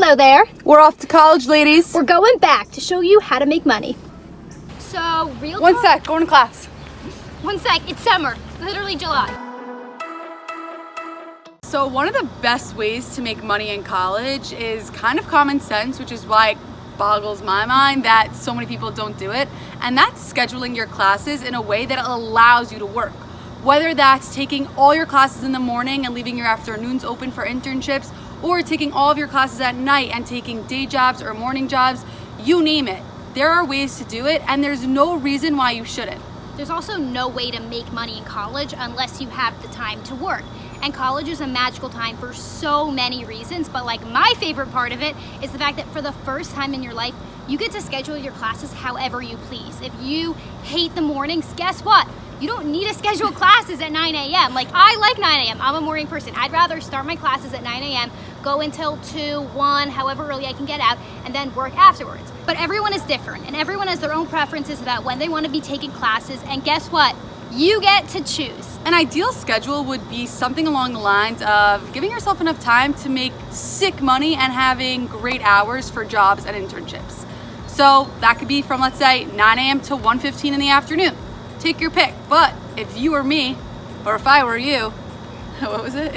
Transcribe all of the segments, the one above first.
Hello there. We're off to college, ladies. We're going back to show you how to make money. So, real One talk. sec, going to class. One sec, it's summer, literally July. So one of the best ways to make money in college is kind of common sense, which is why it boggles my mind that so many people don't do it. And that's scheduling your classes in a way that allows you to work. Whether that's taking all your classes in the morning and leaving your afternoons open for internships, or taking all of your classes at night and taking day jobs or morning jobs, you name it. There are ways to do it, and there's no reason why you shouldn't. There's also no way to make money in college unless you have the time to work. And college is a magical time for so many reasons, but like my favorite part of it is the fact that for the first time in your life, you get to schedule your classes however you please. If you hate the mornings, guess what? You don't need to schedule classes at 9 a.m. Like, I like 9 a.m. I'm a morning person. I'd rather start my classes at 9 a.m., go until 2, 1, however early I can get out, and then work afterwards. But everyone is different, and everyone has their own preferences about when they want to be taking classes, and guess what? You get to choose. An ideal schedule would be something along the lines of giving yourself enough time to make sick money and having great hours for jobs and internships. So that could be from, let's say, 9 a.m. to 1:15 in the afternoon. Take your pick. But if you were me, or if I were you, what was it?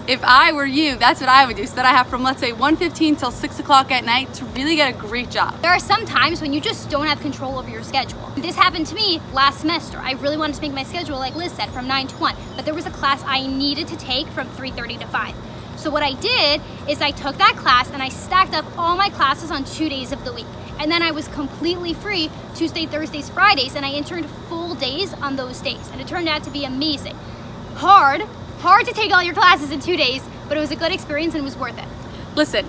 If I were you, that's what I would do. So that I have from, let's say, 1:15 till 6 o'clock at night to really get a great job. There are some times when you just don't have control over your schedule. This happened to me last semester. I really wanted to make my schedule, like Liz said, from 9 to 1, but there was a class I needed to take from 3:30 to 5. So what I did is I took that class and I stacked up all my classes on 2 days of the week. And then I was completely free Tuesday, Thursdays, Fridays, and I interned full days on those days. And it turned out to be amazing. Hard to take all your classes in 2 days, but it was a good experience and it was worth it. Listen,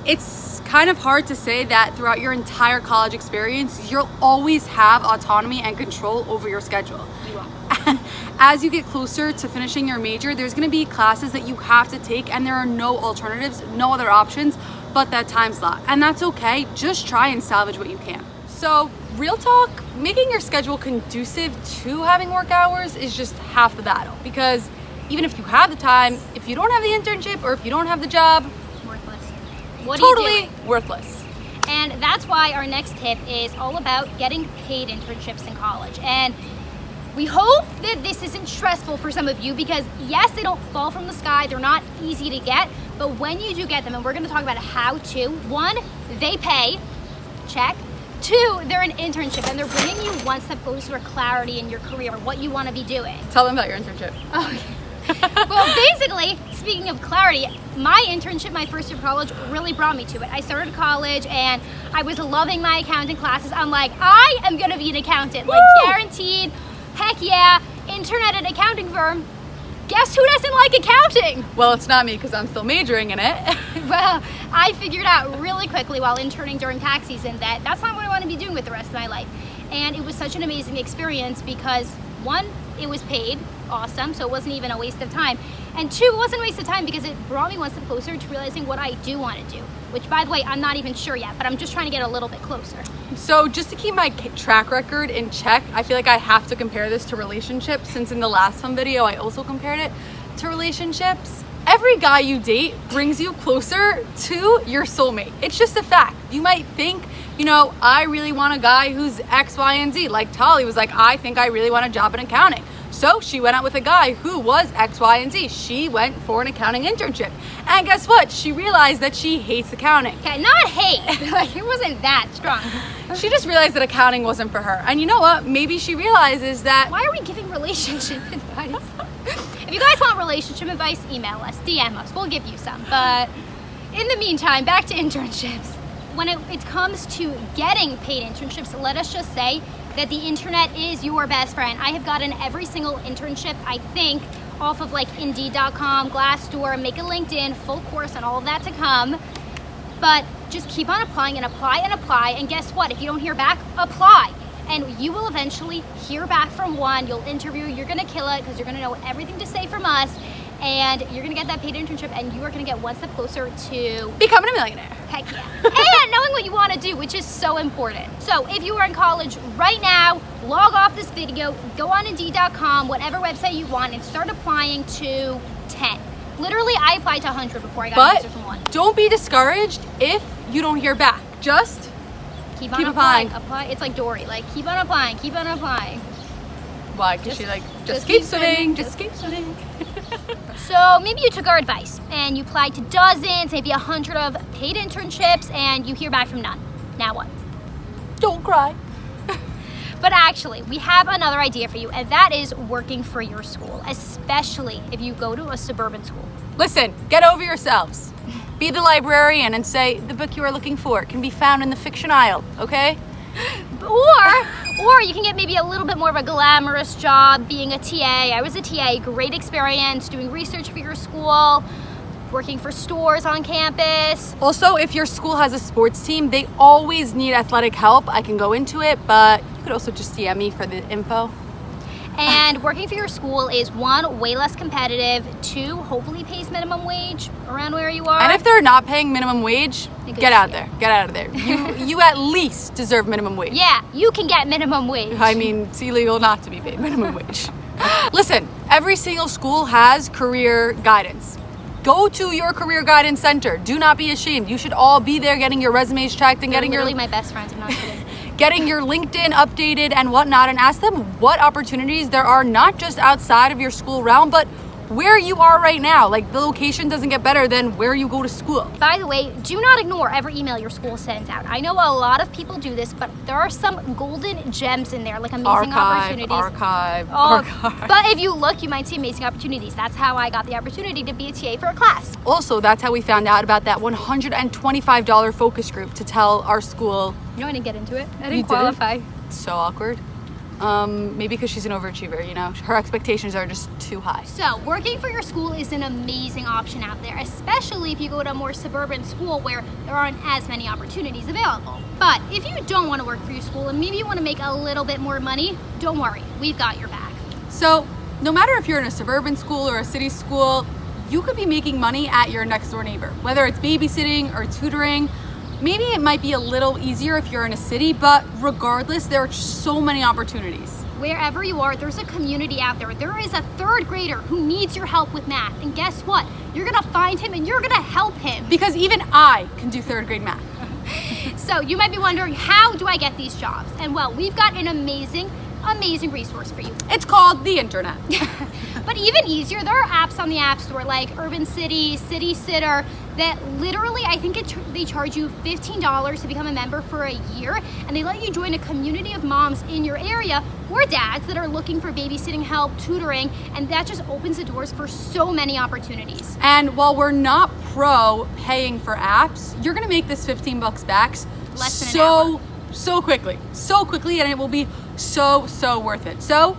it's kind of hard to say that throughout your entire college experience, you'll always have autonomy and control over your schedule. You will. And as you get closer to finishing your major, there's gonna be classes that you have to take and there are no alternatives, no other options but that time slot. And that's okay, just try and salvage what you can. So real talk, making your schedule conducive to having work hours is just half the battle, because even if you have the time, if you don't have the internship or if you don't have the job, Worthless. What totally are you doing? worthless. And that's why our next tip is all about getting paid internships in college. And we hope that this isn't stressful for some of you, because yes, they don't fall from the sky, they're not easy to get, but when you do get them, and we're gonna talk about how to, 1, they pay, check. 2, they're an internship and they're bringing you one step closer to clarity in your career, what you wanna be doing. Tell them about your internship. Okay. Well, basically, speaking of clarity, my internship, my first year of college, really brought me to it. I started college and I was loving my accounting classes. I'm like, I am gonna be an accountant, like guaranteed. Heck yeah, intern at an accounting firm. Guess who doesn't like accounting? Well, it's not me because I'm still majoring in it. Well, I figured out really quickly while interning during tax season that that's not what I want to be doing with the rest of my life. And it was such an amazing experience because 1, it was paid, awesome, so it wasn't even a waste of time. And 2, it wasn't a waste of time because it brought me one step closer to realizing what I do want to do, which by the way, I'm not even sure yet, but I'm just trying to get a little bit closer. So just to keep my track record in check, I feel like I have to compare this to relationships, since in the last fun video, I also compared it to relationships. Every guy you date brings you closer to your soulmate. It's just a fact. You might think, you know, I really want a guy who's X, Y, and Z. Like Tali was like, I think I really want a job in accounting. So she went out with a guy who was X, Y, and Z. She went for an accounting internship. And guess what? She realized that she hates accounting. Okay, not hate, like it wasn't that strong. She just realized that accounting wasn't for her. And you know what? Maybe she realizes that... Why are we giving relationship advice? If you guys want relationship advice, email us, DM us, we'll give you some. But in the meantime, back to internships. When it comes to getting paid internships, let us just say that the internet is your best friend. I have gotten every single internship, I think, off of like Indeed.com, Glassdoor, make a LinkedIn, full course and all of that to come. But just keep on applying and apply and apply, and guess what? If you don't hear back, apply. And you will eventually hear back from one, you'll interview, you're gonna kill it because you're gonna know everything to say from us, and you're gonna get that paid internship, and you are gonna get one step closer to becoming a millionaire. Heck yeah. And knowing what you want to do, which is so important. So if you are in college right now, log off this video, go on Indeed.com, whatever website you want, and start applying to 10. Literally, I applied to 100 before I got an But answer from one. don't be discouraged if you don't hear back. Just Keep on keep applying. applying. Apply. It's like Dory. Like, keep on applying. Keep on applying. why? Because Just- she like just just keep keep swimming, swimming, just keep swimming. So maybe you took our advice and you applied to dozens, maybe 100 of paid internships, and you hear back from none. Now what? Don't cry. But actually, we have another idea for you, and that is working for your school, especially if you go to a suburban school. Listen, get over yourselves. Be the librarian and say the book you are looking for can be found in the fiction aisle, okay? Or you can get maybe a little bit more of a glamorous job being a TA. I was a TA, great experience doing research for your school, working for stores on campus. Also, if your school has a sports team, they always need athletic help. I can go into it, but you could also just DM me for the info. And working for your school is one, way less competitive, two, hopefully pays minimum wage around where you are. And if they're not paying minimum wage, Think get it's- out there. Get out of there. You at least deserve minimum wage. yeah, you can get minimum wage. I mean, it's illegal not to be paid minimum wage. Listen, every single school has career guidance. Go to your career guidance center. Do not be ashamed. You should all be there getting your resumes checked and They're getting your literally my best friends. I'm not kidding. getting your LinkedIn updated and whatnot, and ask them what opportunities there are, not just outside of your school realm, but where you are right now. Like, the location doesn't get better than where you go to school. By the way, do not ignore every email your school sends out. I know a lot of people do this, but there are some golden gems in there, like amazing opportunities. Archive. But if you look, you might see amazing opportunities. That's how I got the opportunity to be a TA for a class. Also, that's how we found out about that $125 focus group to tell our school. You know, I didn't get into it. I You didn't didn't? qualify. So awkward. Maybe because she's an overachiever, you know? Her expectations are just too high. So, working for your school is an amazing option out there, especially if you go to a more suburban school where there aren't as many opportunities available. But if you don't want to work for your school and maybe you want to make a little bit more money, don't worry, we've got your back. So, no matter if you're in a suburban school or a city school, you could be making money at your next door neighbor, whether it's babysitting or tutoring. Maybe it might be a little easier if you're in a city, but regardless, there are so many opportunities. Wherever you are, there's a community out there. There is a third grader who needs your help with math. And guess what? You're gonna find him and you're gonna help him. Because even I can do third grade math. So you might be wondering, how do I get these jobs? And well, we've got an amazing resource for you. It's called the internet. But even easier, there are apps on the App Store like Urban City, City Sitter, that literally, I think they charge you $15 to become a member for a year, and they let you join a community of moms in your area or dads that are looking for babysitting help, tutoring, and that just opens the doors for so many opportunities. And while we're not pro paying for apps, you're gonna make this 15 bucks back Less than an hour. so quickly, and it will be so worth it. So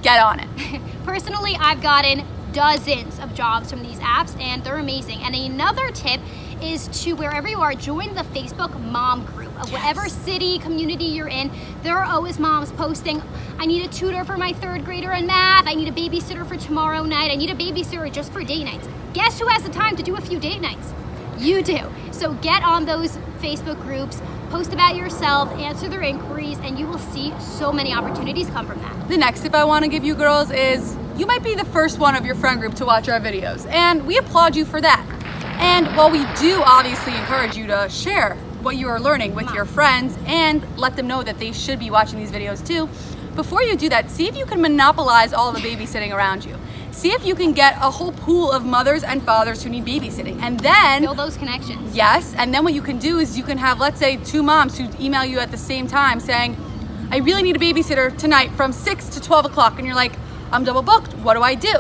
get on it. Personally, I've gotten dozens of jobs from these apps and they're amazing. And another tip is to, wherever you are, join the Facebook mom group of whatever city, community you're in. There are always moms posting, I need a tutor for my third grader in math, I need a babysitter for tomorrow night, I need a babysitter just for date nights. Guess who has the time to do a few date nights? You do. So get on those Facebook groups, post about yourself, answer their inquiries, and you will see so many opportunities come from that. The next tip I want to give you girls is you might be the first one of your friend group to watch our videos, and we applaud you for that. And while we do obviously encourage you to share what you are learning with your friends and let them know that they should be watching these videos too, before you do that, see if you can monopolize all the babysitting around you. See if you can get a whole pool of mothers and fathers who need babysitting. And then Build those connections. yes, and then what you can do is you can have, let's say, 2 moms who email you at the same time saying, I really need a babysitter tonight from 6 to 12 o'clock. And you're like, I'm double booked. What do I do?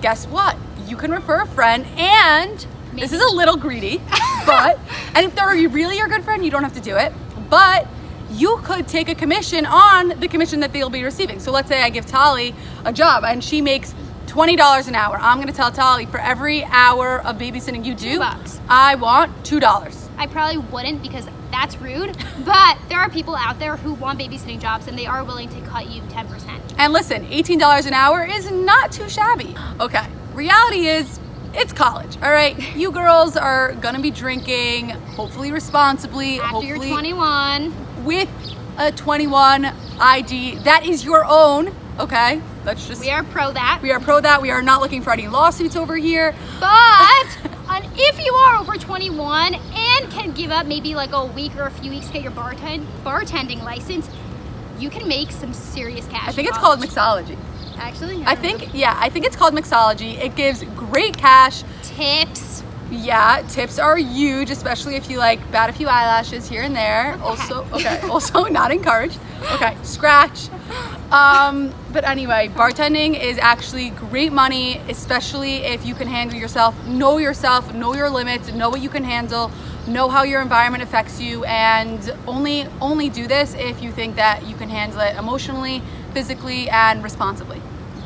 Guess what? You can refer a friend, and this is a little greedy, but, and if they're really your good friend, you don't have to do it, but you could take a commission on the commission that they'll be receiving. So let's say I give Tali a job and she makes $20 an hour. I'm gonna tell Tali, for every hour of babysitting you do, $2. I want $2. I probably wouldn't because that's rude, but there are people out there who want babysitting jobs and they are willing to cut you 10%. And listen, $18 an hour is not too shabby. Okay, reality is, it's college, all right? You girls are gonna be drinking, hopefully responsibly, After you're hopefully 21, with a 21 ID that is your own, okay? Let's just. We are pro that. We are pro that. We are not looking for any lawsuits over here. But if you are over 21 and can give up maybe like a week or a few weeks to get your bartending license, you can make some serious cash. I think it's called mixology. Actually, I think it's called mixology. It gives great cash. Tips. Yeah, tips are huge, especially if you like bat a few eyelashes here and there. Okay. Also not encouraged. Okay, scratch. But anyway, bartending is actually great money, especially if you can handle yourself, know your limits, know what you can handle, know how your environment affects you, and only do this if you think that you can handle it emotionally, physically, and responsibly.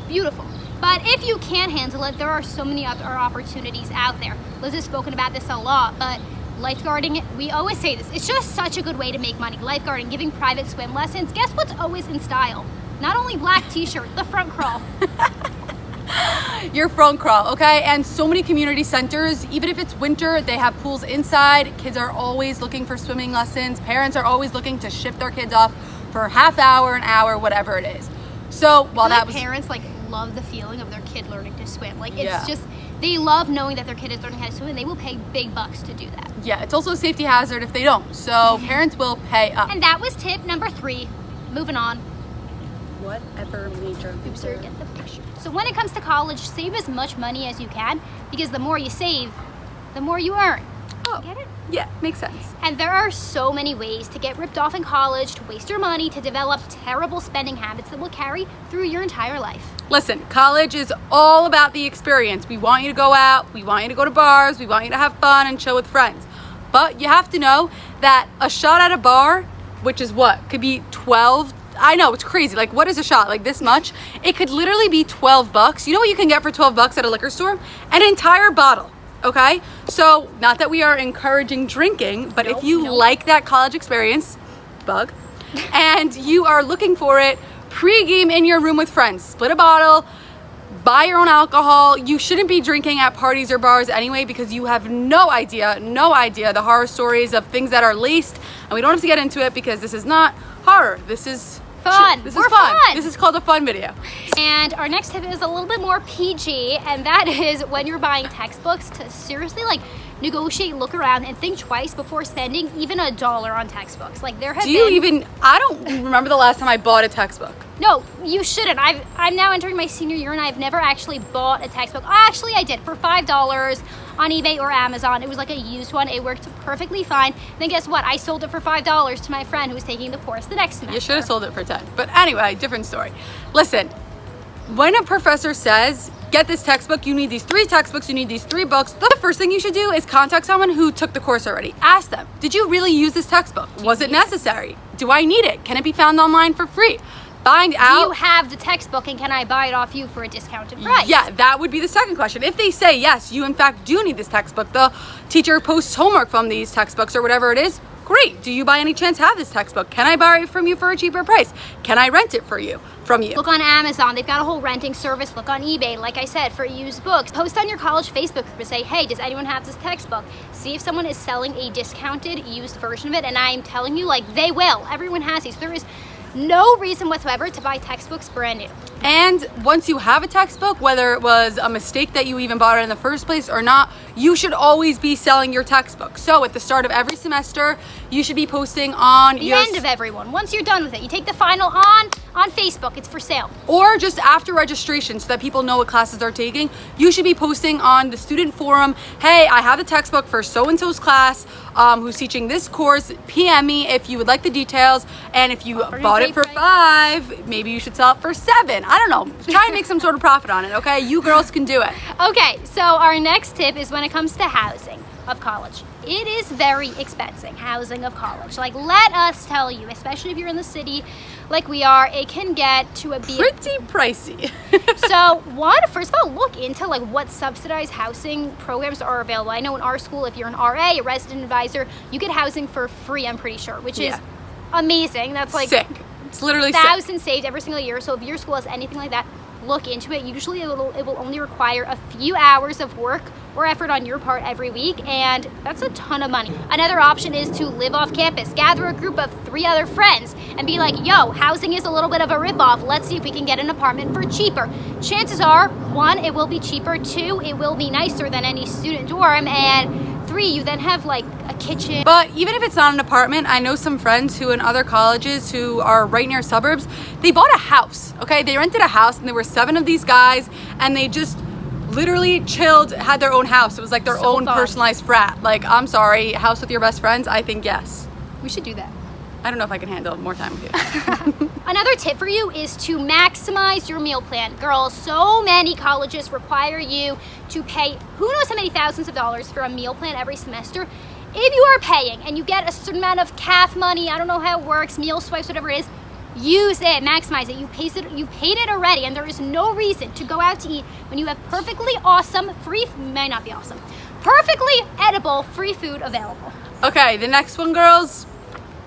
Beautiful. But if you can't handle it, there are so many other opportunities out there. Liz has spoken about this a lot, but lifeguarding, we always say this, it's just such a good way to make money. Lifeguarding, giving private swim lessons. Guess what's always in style? Not only black t-shirt, the front crawl. Your front crawl, okay? And so many community centers, even if it's winter, they have pools inside. Kids are always looking for swimming lessons. Parents are always looking to ship their kids off for a half hour, an hour, whatever it is. So while that was parents love the feeling of their kid learning to swim. It's just, they love knowing that their kid is learning how to swim, and they will pay big bucks to do that. Yeah, it's also a safety hazard if they don't. So parents will pay up. And that was tip number 3. Moving on. Whatever major. Oops, sorry, get the picture. So when it comes to college, save as much money as you can, because the more you save, the more you earn. Oh, get it? Yeah, makes sense. And there are so many ways to get ripped off in college, to waste your money, to develop terrible spending habits that will carry through your entire life. Listen, college is all about the experience. We want you to go out, we want you to go to bars, we want you to have fun and chill with friends. But you have to know that a shot at a bar, which is what? Could be 12. I know, it's crazy. Like, what is a shot? Like this much? It could literally be $12. You know what you can get for $12 at a liquor store? An entire bottle. Okay, so not that we are encouraging drinking, but if you like that college experience, and you are looking for it pre-game in your room with friends, split a bottle, buy your own alcohol. You shouldn't be drinking at parties or bars anyway, because you have no idea the horror stories of things that are laced, and we don't have to get into it because this is not horror. This is fun. This is fun. This is called a fun video. And our next tip is a little bit more PG, and that is when you're buying textbooks, to seriously negotiate, look around, and think twice before spending even $1 on textbooks. I don't remember the last time I bought a textbook. No, you shouldn't. I'm now entering my senior year, and I've never actually bought a textbook. Actually, I did for $5 on eBay or Amazon. It was like a used one. It worked perfectly fine. Then guess what? I sold it for $5 to my friend who was taking the course the next semester. You should have sold it for 10. But anyway, different story. Listen, when a professor says, get this textbook, you need these 3 textbooks, you need these 3 books, the first thing you should do is contact someone who took the course already. Ask them, did you really use this textbook? Was it necessary? Do I need it? Can it be found online for free? Find out. Do you have the textbook, and can I buy it off you for a discounted price? Yeah, that would be the second question. If they say, yes, you in fact do need this textbook, the teacher posts homework from these textbooks or whatever it is, great. Do you by any chance have this textbook? Can I borrow it from you for a cheaper price? Can I rent it from you? Look on Amazon. They've got a whole renting service. Look on eBay, like I said, for used books. Post on your college Facebook group and say, hey, does anyone have this textbook? See if someone is selling a discounted used version of it, and I'm telling you, they will. Everyone has these. There is no reason whatsoever to buy textbooks brand new. And once you have a textbook, whether it was a mistake that you even bought it in the first place or not, you should always be selling your textbook. So at the start of every semester, you should be posting on the end of everyone. Once you're done with it, you take the final on Facebook. It's for sale. Or just after registration, so that people know what classes they're taking, you should be posting on the student forum, hey, I have the textbook for so-and-so's class, who's teaching this course. PM me if you would like the details, and if you bought it for $5, maybe you should sell it for $7. I don't know. Try and make some sort of profit on it, okay? You girls can do it. Okay, so our next tip is when it comes to housing of college. It is very expensive, housing of college. Let us tell you, especially if you're in the city like we are, it can get to be pretty pricey. So first of all, look into what subsidized housing programs are available. I know in our school, if you're an RA, a resident advisor, you get housing for free, I'm pretty sure, which is amazing. That's sick. It's literally thousands saved every single year. So if your school has anything like that, look into it. Usually it will only require a few hours of work or effort on your part every week, and that's a ton of money. Another option is to live off campus. Gather a group of 3 other friends and be like, yo, housing is a little bit of a ripoff. Let's see if we can get an apartment for cheaper. Chances are, 1, it will be cheaper. 2, it will be nicer than any student dorm. And 3, you then have like a kitchen. But even if it's not an apartment, I know some friends who in other colleges who are right near suburbs, they bought a house, okay? They rented a house and there were 7 of these guys and they just literally chilled, had their own house. It was like their So own fun. personalized frat. Like, I'm sorry, house with your best friends? I think yes. We should do that. I don't know if I can handle more time with you. Another tip for you is to maximize your meal plan. Girls, so many colleges require you to pay who knows how many thousands of dollars for a meal plan every semester. If you are paying and you get a certain amount of CAF money, I don't know how it works, meal swipes, whatever it is, use it, maximize it. You paid it already, and there is no reason to go out to eat when you have perfectly awesome, may not be awesome, perfectly edible free food available. Okay, the next one, girls.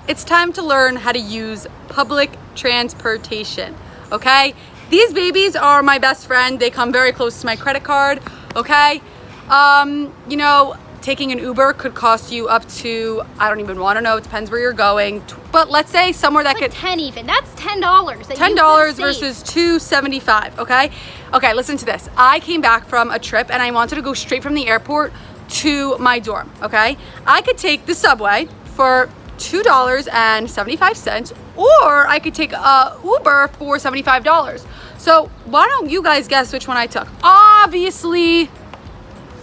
It's time to learn how to use public transportation, okay? These babies are my best friend. They come very close to my credit card, okay? You know, taking an Uber could cost you up to, I don't even want to know, it depends where you're going. But let's say somewhere that Like could... 10 even, that's $10. $10 versus $2.75, okay? Okay, listen to this. I came back from a trip and I wanted to go straight from the airport to my dorm, okay? I could take the subway for $2.75, or I could take a Uber for $75. So why don't you guys guess which one I took? Obviously,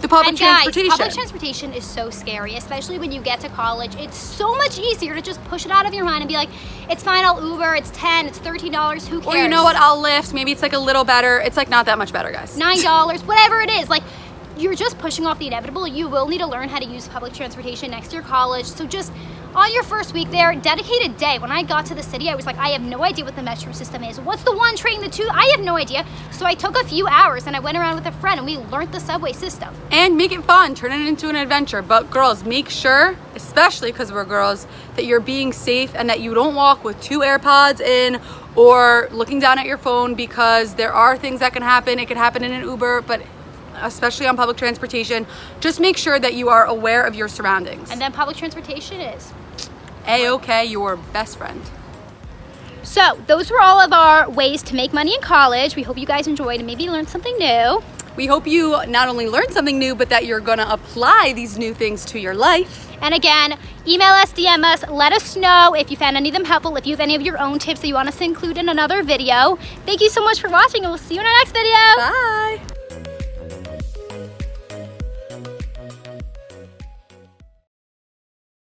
the public And guys, transportation. public transportation is so scary, especially when you get to college. It's so much easier to just push it out of your mind and be like, it's fine, I'll Uber, it's $10, it's $13, who cares? Or you know what, I'll Lyft, maybe it's like a little better. It's like not that much better, guys. $9, whatever it is. Like, you're just pushing off the inevitable. You will need to learn how to use public transportation next to your college. So just on your first week there, dedicate a day. When I got to the city, I was like, I have no idea what the metro system is. What's the 1 train, the 2? I have no idea. So I took a few hours and I went around with a friend and we learned the subway system. And make it fun, turn it into an adventure. But girls, make sure, especially because we're girls, that you're being safe and that you don't walk with 2 AirPods in or looking down at your phone, because there are things that can happen. It could happen in an Uber, but especially on public transportation, just make sure that you are aware of your surroundings. And then public transportation is A-OK, your best friend. So those were all of our ways to make money in college. We hope you guys enjoyed and maybe learned something new. We hope you not only learned something new, but that you're gonna apply these new things to your life. And again, email us, DM us, let us know if you found any of them helpful, if you have any of your own tips that you want us to include in another video. Thank you so much for watching, and we'll see you in our next video. Bye.